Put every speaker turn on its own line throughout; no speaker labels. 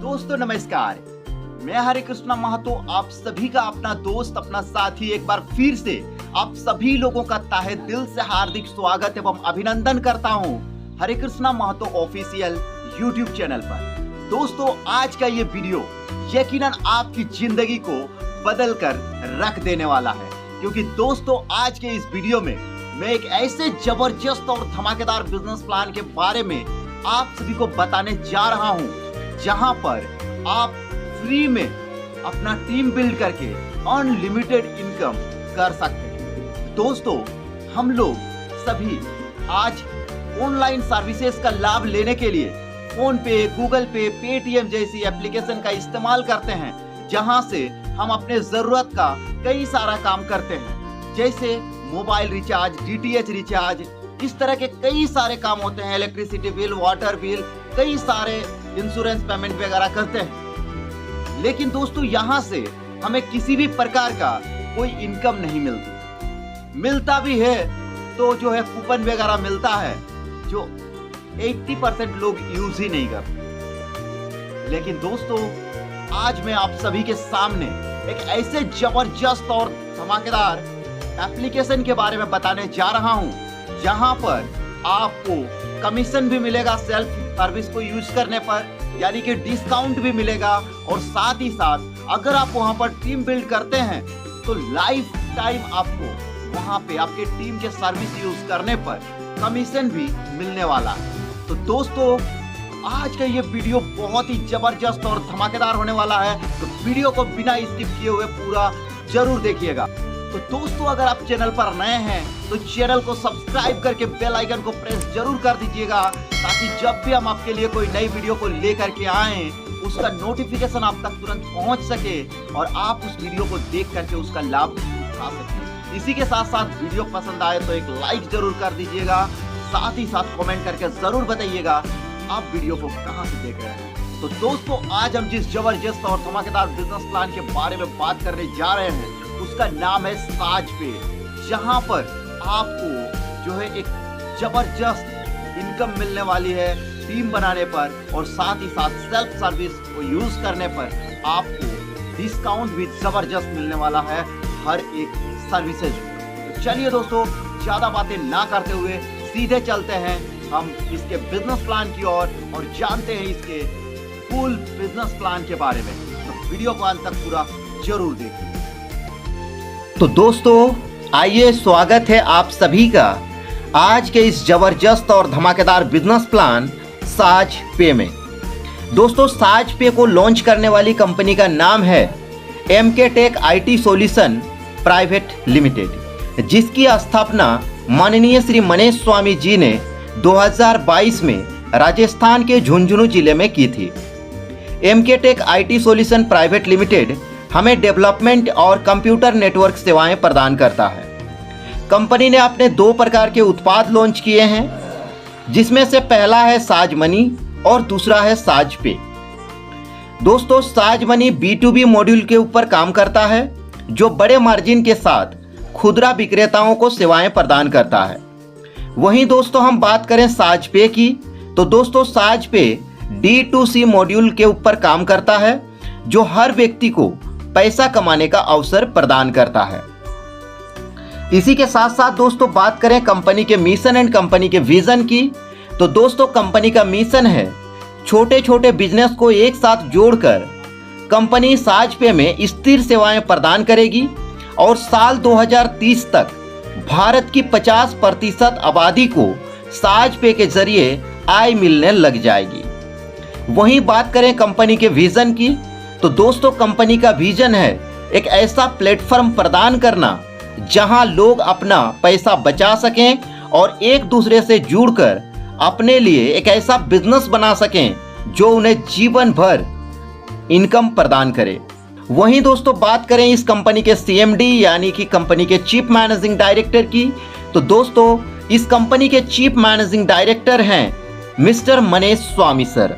दोस्तों नमस्कार, मैं हरे कृष्णा महतो आप सभी का अपना दोस्त अपना साथी एक बार फिर से आप सभी लोगों का तहे दिल से हार्दिक स्वागत एवं अभिनंदन करता हूं Hare Krishna Mahato official YouTube channel पर। दोस्तों आज का ये वीडियो यकीनन आपकी जिंदगी को बदल कर रख देने वाला है, क्योंकि दोस्तों आज के इस वीडियो में मैं एक ऐसे जबरदस्त और धमाकेदार बिजनेस प्लान के बारे में आप सभी को बताने जा रहा हूं, जहां पर आप फ्री में अपना टीम बिल्ड करके अनलिमिटेड इनकम कर सकते हैं। दोस्तों हम लोग सभी आज ऑनलाइन सर्विसेज का लाभ लेने के लिए फोन पे, गूगल पे, पेटीएम जैसी एप्लीकेशन का इस्तेमाल करते हैं, जहां से हम अपने जरूरत का कई सारा काम करते हैं, जैसे मोबाइल रिचार्ज, डीटीएच रिचार्ज, इस तरह के कई सारे काम होते हैं, इलेक्ट्रिसिटी बिल, वाटर बिल, कई सारे इंश्योरेंस पेमेंट वगैरह करते हैं। लेकिन दोस्तों यहाँ से हमें किसी भी प्रकार का कोई इनकम नहीं मिलती, मिलता भी है तो जो है कूपन वगैरह मिलता है जो 80% लोग यूज ही नहीं करते। लेकिन दोस्तों आज मैं आप सभी के सामने एक ऐसे जबरदस्त और धमाकेदार एप्लीकेशन के बारे में बताने जा रहा हूं, जहां पर आपको कमीशन भी मिलेगा सेल्फ सर्विस को यूज करने पर, यानी कि डिस्काउंट भी मिलेगा, और साथ ही साथ अगर आप वहां पर टीम बिल्ड करते हैं तो लाइफ टाइम आपको वहां पे आपके टीम के सर्विस यूज करने पर कमीशन भी मिलने वाला है। तो दोस्तों आज का ये वीडियो बहुत ही जबरदस्त और धमाकेदार होने वाला है, तो वीडियो को बिना स्किप किए हुए पूरा जरूर देखिएगा। तो दोस्तों अगर आप चैनल पर नए हैं तो चैनल को सब्सक्राइब करके बेल आइकन को प्रेस जरूर कर दीजिएगा, ताकि जब भी हम आपके लिए कोई नई वीडियो को लेकर के आए उसका नोटिफिकेशन आप तक तुरंत पहुंच सके और आप उस वीडियो को देख करके उसका लाभ उठा सकें। इसी के साथ साथ वीडियो पसंद आए तो एक लाइक जरूर कर दीजिएगा, साथ ही साथ कमेंट करके जरूर बताइएगा आप वीडियो को कहां से देख रहे हैं। तो दोस्तों आज हम जिस जबरदस्त और धमाकेदार बिजनेस प्लान के बारे में बात करने जा रहे हैं उसका नाम है साज पे, जहां पर आपको जो है एक जबरदस्त इनकम मिलने वाली है टीम बनाने पर, और साथ ही साथ सेल्फ सर्विस को यूज करने पर आपको डिस्काउंट भी जबरदस्त मिलने वाला है हर एक सर्विसेज। तो चलिए दोस्तों ज्यादा बातें ना करते हुए सीधे चलते हैं हम इसके बिजनेस प्लान की ओर और जानते हैं इसके फुल बिजनेस प्लान के बारे में। तो वीडियो को अंत तक पूरा जरूर देखिए। तो दोस्तों आइए स्वागत है आप सभी का आज के इस जबरदस्त और धमाकेदार बिजनेस प्लान साज पे में। दोस्तों साज पे को लॉन्च करने वाली कंपनी का नाम है MK Tech IT solution private limited, जिसकी स्थापना माननीय श्री मनीष स्वामी जी ने 2022 में राजस्थान के झुंझुनू जिले में की थी। MK Tech IT solution private limited हमें डेवलपमेंट और कंप्यूटर नेटवर्क सेवाएं प्रदान करता है। कंपनी ने अपने 2 प्रकार के उत्पाद लॉन्च किए हैं, जिसमें से पहला है साज मनी और दूसरा है साज पे। दोस्तों साज मनी B2B मॉड्यूल के ऊपर काम करता है, जो बड़े मार्जिन के साथ खुदरा विक्रेताओं को सेवाएं प्रदान करता है। वहीं दोस्तों हम बात करें साज पे की, तो दोस्तों साज पे D2C मॉड्यूल के ऊपर काम करता है, जो हर व्यक्ति को पैसा कमाने का अवसर प्रदान करता है। इसी के साथ साथ दोस्तों बात करें कंपनी के मिशन एंड कंपनी के विजन की, तो दोस्तों कंपनी का मिशन है छोटे छोटे बिजनेस को एक साथ जोड़कर कंपनी साज पे में स्थिर सेवाएं प्रदान करेगी और साल 2030 तक भारत की 50% आबादी को साज पे के जरिए आय मिलने लग जाएगी। वहीं बात करें कंपनी के विजन की, तो दोस्तों कंपनी का विजन है एक ऐसा प्लेटफॉर्म प्रदान करना जहां लोग अपना पैसा बचा सकें और एक दूसरे से जुड़कर अपने लिए एक ऐसा बिजनेस बना सकें जो उन्हें जीवन भर इनकम प्रदान करे। वहीं दोस्तों बात करें इस कंपनी के CMD यानी कि कंपनी के चीफ मैनेजिंग डायरेक्टर की, तो दोस्तों इस कंपनी के चीफ मैनेजिंग डायरेक्टर हैं मिस्टर मनीष स्वामी सर।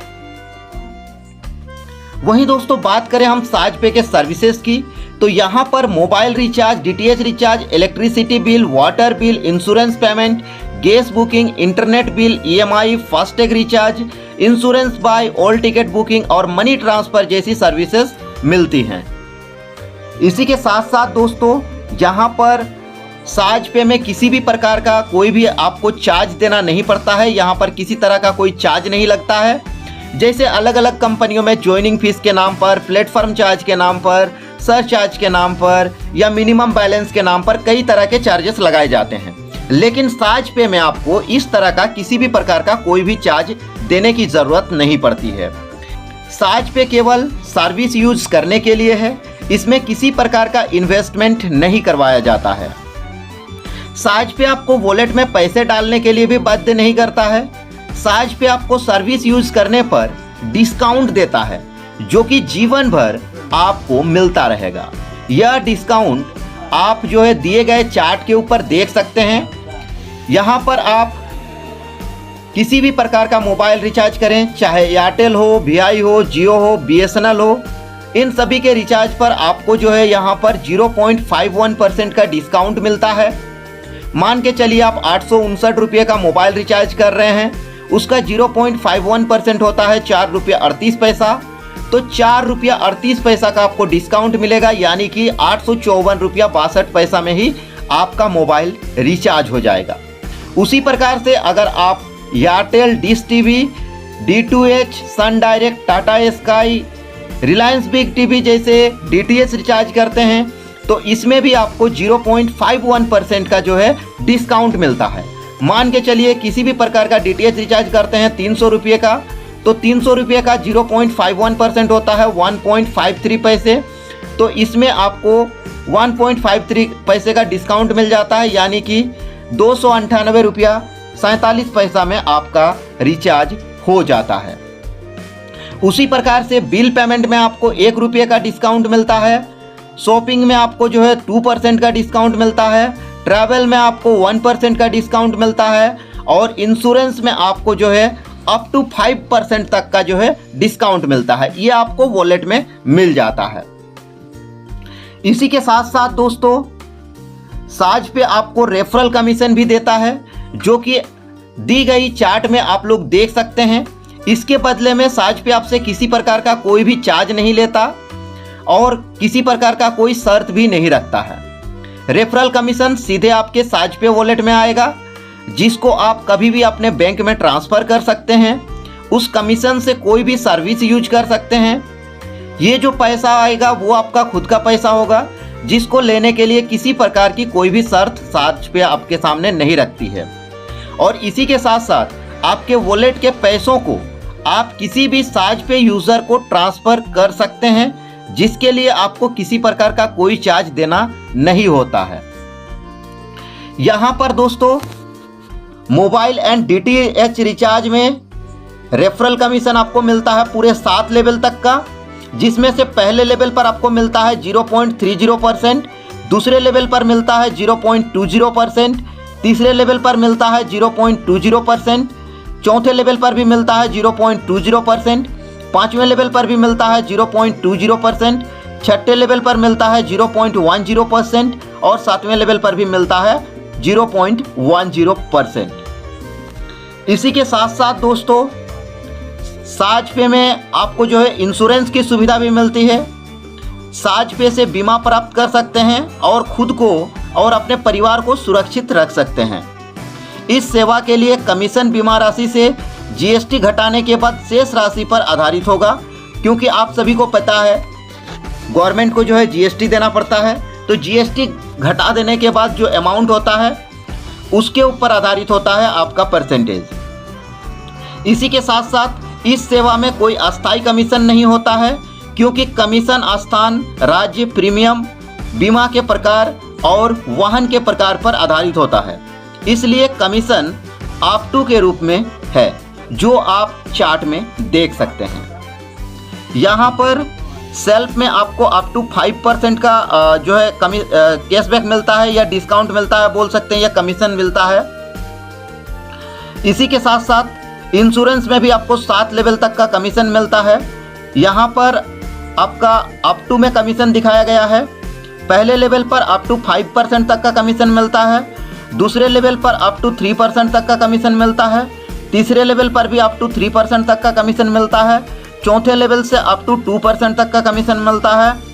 वहीं दोस्तों बात करें हम साज पे के सर्विसेज की, तो यहाँ पर mobile recharge, DTH recharge, electricity bill, water bill, insurance payment, gas booking, internet bill, EMI, FASTag recharge, insurance buy all ticket booking और मनी ट्रांसफर जैसी सर्विसेज मिलती हैं। इसी के साथ साथ दोस्तों यहाँ पर साज पे में किसी भी प्रकार का कोई भी आपको चार्ज देना नहीं पड़ता है। यहाँ पर किसी तरह का कोई चार्ज नहीं लगता है। जैसे अलग अलग कंपनियों में ज्वाइनिंग फीस के नाम पर, प्लेटफॉर्म चार्ज के नाम पर, सरचार्ज के नाम पर या मिनिमम बैलेंस के नाम पर कई तरह के चार्जेस लगाए जाते हैं, लेकिन साज पे में आपको इस तरह का किसी भी प्रकार का कोई भी चार्ज देने की ज़रूरत नहीं पड़ती है। साज पे केवल सर्विस यूज करने के लिए है, इसमें किसी प्रकार का इन्वेस्टमेंट नहीं करवाया जाता है। साज पे आपको वॉलेट में पैसे डालने के लिए भी बाध्य नहीं करता है। साज पे आपको सर्विस यूज करने पर डिस्काउंट देता है, जो कि जीवन भर आपको मिलता रहेगा। यह डिस्काउंट आप जो है दिए गए चार्ट के ऊपर देख सकते हैं। यहाँ पर आप किसी भी प्रकार का मोबाइल रिचार्ज करें, चाहे एयरटेल हो, VI हो, जियो हो, BSNL हो, इन सभी के रिचार्ज पर आपको जो है यहाँ पर 0.51% का डिस्काउंट मिलता है। मान के चलिए आप 859 रुपये का मोबाइल रिचार्ज कर रहे हैं, उसका 0.51% होता है 4 रुपये 38 पैसा, तो 4 रुपया 38 पैसा का आपको डिस्काउंट मिलेगा, यानी कि 854 रुपया 62 पैसा में ही आपका मोबाइल रिचार्ज हो जाएगा। उसी प्रकार से अगर आप Airtel, dish TV, D2H, Sun Direct, Tata Sky, Reliance Big TV जैसे DTH रिचार्ज करते हैं, तो इसमें भी आपको 0.51% का जो है डिस्काउंट मिलता है। मान के चलिए किसी भी प्रकार का DTH रिचार्ज करते हैं 300 रुपये का, तो 300 रुपये का 0.51% होता है 1.53 पैसे, तो इसमें आपको 1.53 पैसे का डिस्काउंट मिल जाता है, यानी कि 298 रुपया 47 पैसा में आपका रिचार्ज हो जाता है। उसी प्रकार से बिल पेमेंट में आपको 1 रुपये का डिस्काउंट मिलता है, शॉपिंग में आपको जो है 2% का डिस्काउंट मिलता है, ट्रैवल में आपको 1% का डिस्काउंट मिलता है और इंश्योरेंस में आपको जो है अप टू 5% तक का जो है डिस्काउंट मिलता है। ये आपको वॉलेट में मिल जाता है। इसी के साथ साथ दोस्तों साज पे आपको रेफरल कमीशन भी देता है, जो कि दी गई चार्ट में आप लोग देख सकते हैं। इसके बदले में साज पे आपसे किसी प्रकार का कोई भी चार्ज नहीं लेता और किसी प्रकार का कोई शर्त भी नहीं रखता है। रेफरल कमीशन सीधे आपके साज पे वॉलेट में आएगा, जिसको आप कभी भी अपने बैंक में ट्रांसफ़र कर सकते हैं। उस कमीशन से कोई भी सर्विस यूज कर सकते हैं। ये जो पैसा आएगा वो आपका खुद का पैसा होगा, जिसको लेने के लिए किसी प्रकार की कोई भी शर्त साज पे आपके सामने नहीं रखती है। और इसी के साथ साथ आपके वॉलेट के पैसों को आप किसी भी साज पे यूज़र को ट्रांसफ़र कर सकते हैं, जिसके लिए आपको किसी प्रकार का कोई चार्ज देना नहीं होता है। यहाँ पर दोस्तों मोबाइल एंड DTH रिचार्ज में रेफरल कमीशन आपको मिलता है पूरे 7 लेवल तक का, जिसमें से पहले लेवल पर आपको मिलता है 0.30%, दूसरे लेवल पर मिलता है 0.20%, तीसरे लेवल पर मिलता है 0.20%, चौथे लेवल पर भी मिलता है 0.20%, पाँचवें लेवल पर भी मिलता है 0.20%, छठे लेवल पर मिलता है 0.10% और सातवें लेवल पर भी मिलता है 0.10%। इसी के साथ साथ दोस्तों साज पे में आपको जो है इंश्योरेंस की सुविधा भी मिलती है। साज पे से बीमा प्राप्त कर सकते हैं और खुद को और अपने परिवार को सुरक्षित रख सकते हैं। इस सेवा के लिए कमीशन बीमा राशि से GST घटाने के बाद शेष राशि पर आधारित होगा, क्योंकि आप सभी को पता है गवर्नमेंट को जो है GST देना पड़ता है, तो GST घटा देने के बाद जो अमाउंट होता है उसके ऊपर आधारित होता है आपका परसेंटेज। इसी के साथ साथ इस सेवा में कोई अस्थायी कमीशन नहीं होता है, क्योंकि कमीशन स्थान, राज्य, प्रीमियम, बीमा के प्रकार और वाहन के प्रकार पर आधारित होता है। इसलिए कमीशन अप टू के रूप में है, जो आप चार्ट में देख सकते हैं। यहाँ पर सेल्फ में आपको अप टू 5% का जो है कैशबैक मिलता है या डिस्काउंट मिलता है, बोल सकते हैं, या कमीशन मिलता है। इसी के साथ साथ इंश्योरेंस में भी आपको 7 लेवल तक का कमीशन मिलता है। यहाँ पर आपका अप टू में कमीशन दिखाया गया है। पहले लेवल पर अप टू 5% तक का कमीशन मिलता है, दूसरे लेवल पर अप टू 3% तक का कमीशन मिलता है। तीसरे लेवल पर भी अप टू 3% तक का कमीशन मिलता है। चौथे लेवल से अप टू 2% तक का कमीशन मिलता है।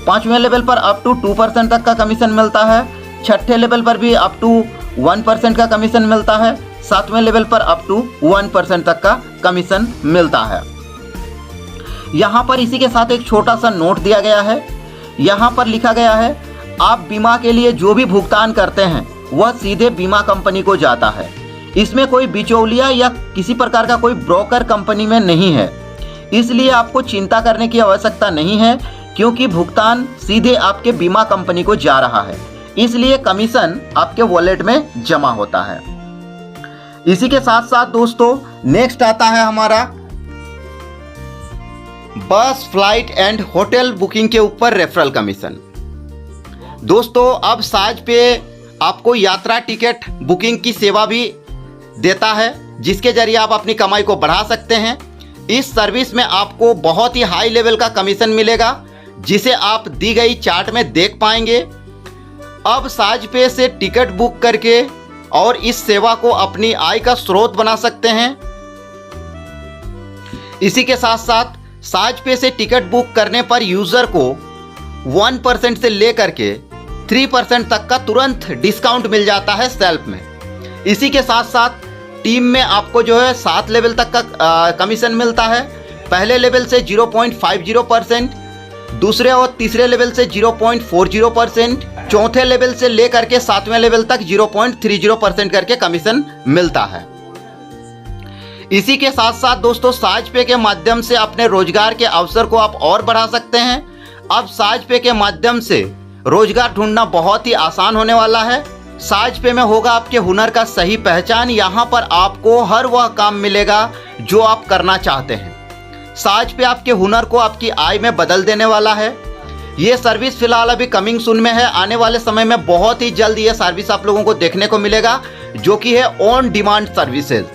पाँचवें लेवल पर अप टू 2% तक का कमीशन मिलता है। छठे लेवल पर भी अप टू 1% का कमीशन मिलता है। सातवें लेवल पर अप टू 1% तक का कमीशन मिलता है। यहाँ पर इसी के साथ एक छोटा सा नोट दिया गया है। यहाँ पर लिखा गया है, आप बीमा के लिए जो भी भुगतान करते हैं वह सीधे बीमा कंपनी को जाता है। इसमें कोई बिचौलिया या किसी प्रकार का कोई ब्रोकर कंपनी में नहीं है, इसलिए आपको चिंता करने की आवश्यकता नहीं है, क्योंकि भुगतान सीधे आपके बीमा कंपनी को जा रहा है, इसलिए कमीशन आपके वॉलेट में जमा होता है। इसी के साथ साथ दोस्तों नेक्स्ट आता है हमारा बस, फ्लाइट एंड होटल बुकिंग के ऊपर रेफरल कमीशन। दोस्तों अब साज पे आपको यात्रा टिकट बुकिंग की सेवा भी देता है, जिसके जरिए आप अपनी कमाई को बढ़ा सकते हैं। इस सर्विस में आपको बहुत ही हाई लेवल का कमीशन मिलेगा, जिसे आप दी गई चार्ट में देख पाएंगे। अब साज पे से टिकट बुक करके और इस सेवा को अपनी आय का स्रोत बना सकते हैं। इसी के साथ साथ साज पे से टिकट बुक करने पर यूजर को 1% से लेकर के 3% तक का तुरंत डिस्काउंट मिल जाता है सेल्फ में। इसी के साथ साथ टीम में आपको जो है 7 लेवल तक का कमीशन मिलता है। पहले लेवल से 0.50%, दूसरे और तीसरे लेवल से 0.40%, चौथे लेवल से लेकर के 7वें लेवल तक 0.30% करके कमीशन मिलता है। इसी के साथ साथ दोस्तों साज पे के माध्यम से अपने रोजगार के अवसर को आप और बढ़ा सकते हैं। अब साज पे के माध्यम से रोजगार ढूंढना बहुत ही आसान होने वाला है। साज पे में होगा आपके हुनर का सही पहचान। यहाँ पर आपको हर वह काम मिलेगा जो आप करना चाहते हैं। साज पे आपके हुनर को आपकी आय में बदल देने वाला है। ये सर्विस फिलहाल अभी कमिंग सून में है। आने वाले समय में बहुत ही जल्द ये सर्विस आप लोगों को देखने को मिलेगा, जो कि है ऑन डिमांड सर्विसेज।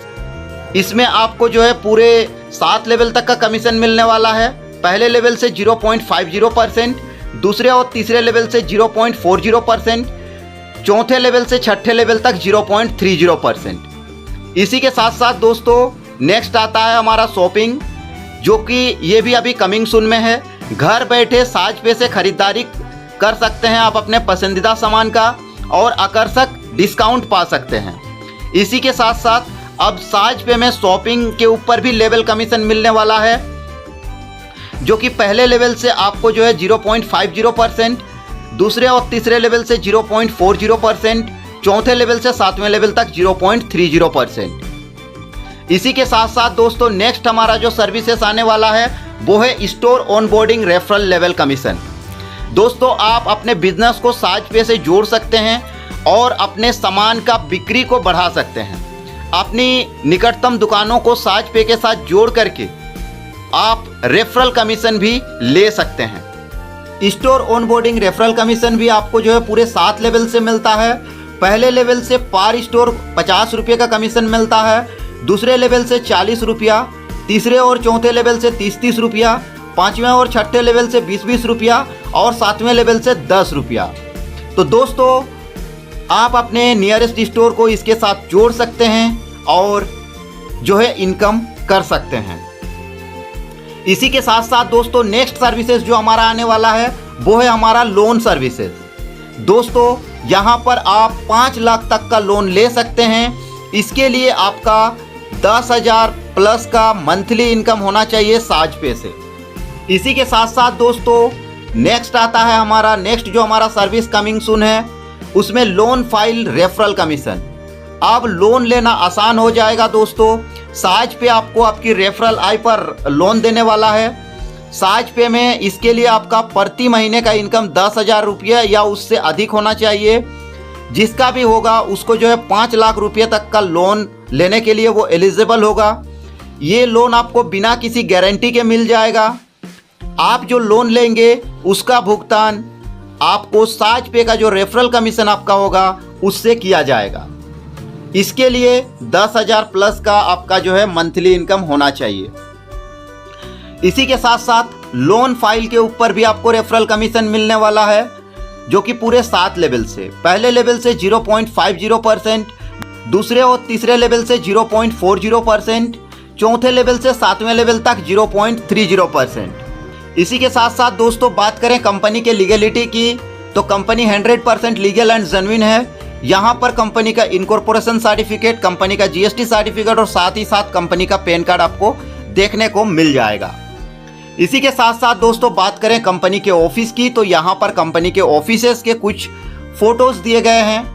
इसमें आपको जो है पूरे 7 लेवल तक का कमीशन मिलने वाला है। पहले लेवल से 0.50%, दूसरे और तीसरे लेवल से 0.40%, चौथे लेवल से छठे लेवल तक 0.30%। इसी के साथ साथ दोस्तों नेक्स्ट आता है हमारा शॉपिंग, जो कि ये भी अभी कमिंग सून में है। घर बैठे साज पे से खरीदारी कर सकते हैं आप अपने पसंदीदा सामान का और आकर्षक डिस्काउंट पा सकते हैं। इसी के साथ साथ अब साज पे में शॉपिंग के ऊपर भी लेवल कमीशन मिलने वाला है, जो कि पहले लेवल से आपको जो है 0.50%, दूसरे और तीसरे लेवल से 0.40%, चौथे लेवल से 7वें लेवल तक 0.30%। इसी के साथ साथ दोस्तों नेक्स्ट हमारा जो सर्विसेस आने वाला है वो है store onboarding referral level commission. दोस्तों आप अपने बिजनेस को साज पे से जोड़ सकते हैं और अपने सामान का बिक्री को बढ़ा सकते हैं। अपनी निकटतम दुकानों को साज पे के साथ जोड़ करके आप रेफरल कमीशन भी ले सकते हैं। स्टोर ऑनबोर्डिंग रेफरल कमीशन भी आपको जो है पूरे 7 लेवल से मिलता है। पहले लेवल से पर स्टोर 50 रुपये का कमीशन मिलता है, दूसरे लेवल से 40 रुपया, तीसरे और चौथे लेवल से 30-30 रुपया, पाँचवें और छठे लेवल से 20-20 रुपया और 7वें लेवल से 10 रुपया। तो दोस्तों आप अपने नियरेस्ट स्टोर को इसके साथ जोड़ सकते हैं और जो है इनकम कर सकते हैं। इसी के साथ साथ दोस्तों नेक्स्ट सर्विसेज जो हमारा आने वाला है वो है हमारा लोन सर्विसेज। दोस्तों यहाँ पर आप 5 लाख तक का लोन ले सकते हैं। इसके लिए आपका 10,000 प्लस का मंथली इनकम होना चाहिए साज पे से। इसी के साथ साथ दोस्तों नेक्स्ट आता है हमारा जो हमारा सर्विस कमिंग सून है, उसमें लोन फाइल रेफरल कमीशन। अब लोन लेना आसान हो जाएगा दोस्तों। साज पे आपको आपकी रेफरल आय पर लोन देने वाला है। साज पे में इसके लिए आपका प्रति महीने का इनकम 10,000 रुपये या उससे अधिक होना चाहिए। जिसका भी होगा उसको जो है 5 लाख रुपये तक का लोन लेने के लिए वो एलिजिबल होगा। ये लोन आपको बिना किसी गारंटी के मिल जाएगा। आप जो लोन लेंगे उसका भुगतान आपको साज पे का जो रेफरल कमीशन आपका होगा उससे किया जाएगा। इसके लिए 10,000 प्लस का आपका जो है मंथली इनकम होना चाहिए। इसी के साथ साथ लोन फाइल के ऊपर भी आपको रेफरल कमीशन मिलने वाला है। जो कि पूरे 7 लेवल से, पहले लेवल से 0.50%, दूसरे और तीसरे लेवल से 0.40%, चौथे लेवल से 7वें लेवल तक 0.30%। इसी के साथ साथ दोस्तों बात करें कंपनी के लीगलिटी की, तो कंपनी 100% लीगल एंड जेन्युइन है। यहाँ पर कंपनी का इनकॉर्पोरेशन सर्टिफिकेट, कंपनी का जीएसटी सर्टिफिकेट और साथ ही साथ कंपनी का पैन कार्ड आपको देखने को मिल जाएगा। इसी के साथ साथ दोस्तों बात करें कंपनी के ऑफिस की, तो यहाँ पर कंपनी के ऑफिसेस के कुछ फोटोज दिए गए हैं।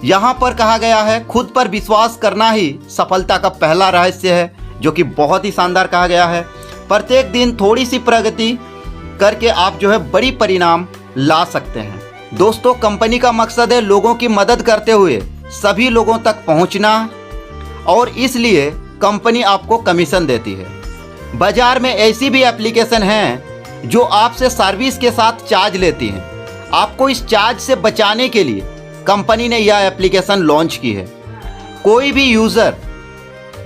यहाँ पर कहा गया है खुद पर विश्वास करना ही सफलता का पहला रहस्य है, जो कि बहुत ही शानदार कहा गया है। प्रत्येक दिन थोड़ी सी प्रगति करके आप जो है बड़ी परिणाम ला सकते हैं। दोस्तों कंपनी का मकसद है लोगों की मदद करते हुए सभी लोगों तक पहुंचना, और इसलिए कंपनी आपको कमीशन देती है। बाजार में ऐसी भी एप्लीकेशन हैं जो आपसे सर्विस के साथ चार्ज लेती हैं। आपको इस चार्ज से बचाने के लिए कंपनी ने यह एप्लीकेशन लॉन्च की है। कोई भी यूज़र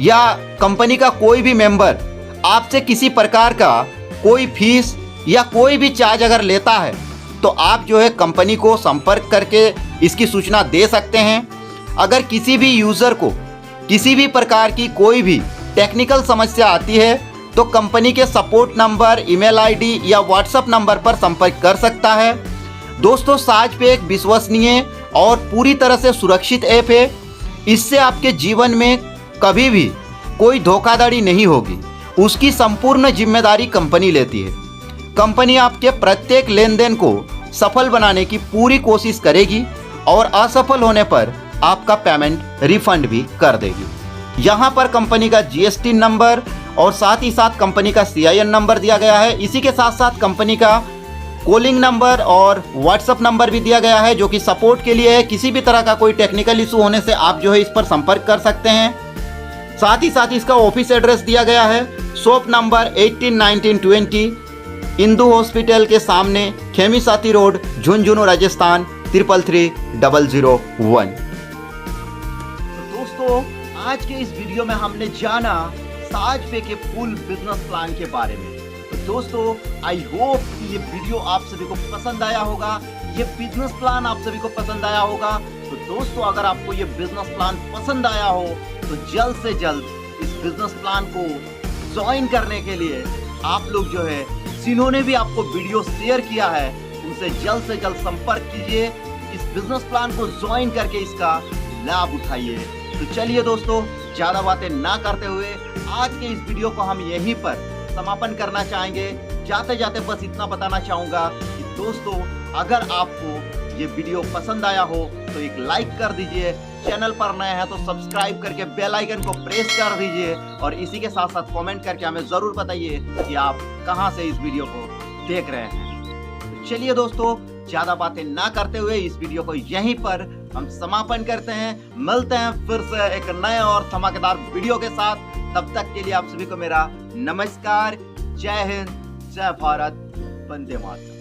या कंपनी का कोई भी मेंबर आपसे किसी प्रकार का कोई फीस या कोई भी चार्ज अगर लेता है, तो आप जो है कंपनी को संपर्क करके इसकी सूचना दे सकते हैं। अगर किसी भी यूज़र को किसी भी प्रकार की कोई भी टेक्निकल समस्या आती है, तो कंपनी के सपोर्ट नंबर, ईमेल आईडी या व्हाट्सएप नंबर पर संपर्क कर सकता है। दोस्तों साजपे एक विश्वसनीय और पूरी तरह से सुरक्षित ऐप है। इससे आपके जीवन में कभी भी कोई धोखाधड़ी नहीं होगी, उसकी संपूर्ण जिम्मेदारी कंपनी लेती है। कंपनी आपके प्रत्येक लेन देन को सफल बनाने की पूरी कोशिश करेगी और असफल होने पर आपका पेमेंट रिफंड भी कर देगी। यहाँ पर कंपनी का जीएसटी नंबर और साथ ही साथ कंपनी का CIN नंबर दिया गया है। इसी के साथ साथ कंपनी का कॉलिंग नंबर और व्हाट्सएप नंबर भी दिया गया है, जो कि सपोर्ट के लिए है। किसी भी तरह का कोई टेक्निकल इशू होने से आप जो है इस पर संपर्क कर सकते हैं। साथ ही साथ इसका ऑफिस एड्रेस दिया गया है, शॉप नंबर 18, 19, 20, इंदू हॉस्पिटल के सामने, खेमीसाती रोड, झुंझुनू, राजस्थान 333001। तो दोस्तों आज के इस वीडियो में हमने जाना साजपे के फुल बिजनेस प्लान के बारे में। तो दोस्तों आई होप ये वीडियो आप सभी को पसंद आया होगा, ये बिजनेस प्लान आप सभी को पसंद आया होगा। तो दोस्तों अगर आपको ये बिजनेस प्लान पसंद आया हो, तो जल्द से जल्द इस बिजनेस प्लान को ज्वाइन करने के लिए आप लोग जो है, जिन्होंने भी आपको वीडियो शेयर किया है, उनसे जल्द से जल्द संपर्क कीजिए। इस बिजनेस प्लान को ज्वाइन करके इसका लाभ उठाइए। तो चलिए दोस्तों ज्यादा बातें ना करते हुए आज के इस वीडियो को हम यहीं पर समापन करना चाहेंगे। जाते जाते बस इतना बताना चाहूंगा कि दोस्तों अगर आपको ये वीडियो पसंद आया हो तो एक लाइक कर दीजिए, चैनल पर नए हैं तो सब्सक्राइब करके बेल आइकन को प्रेस कर दीजिए, और इसी के साथ साथ कमेंट करके हमें जरूर बताइए कि आप कहां से इस वीडियो को देख रहे हैं। तो चलिए दोस्तों ज्यादा बातें ना करते हुए इस वीडियो को यहीं पर हम समापन करते हैं। मिलते हैं फिर से एक नए और धमाकेदार वीडियो के साथ। तब तक के लिए आप सभी को मेरा नमस्कार। जय हिंद, जय भारत, वंदे मातरम।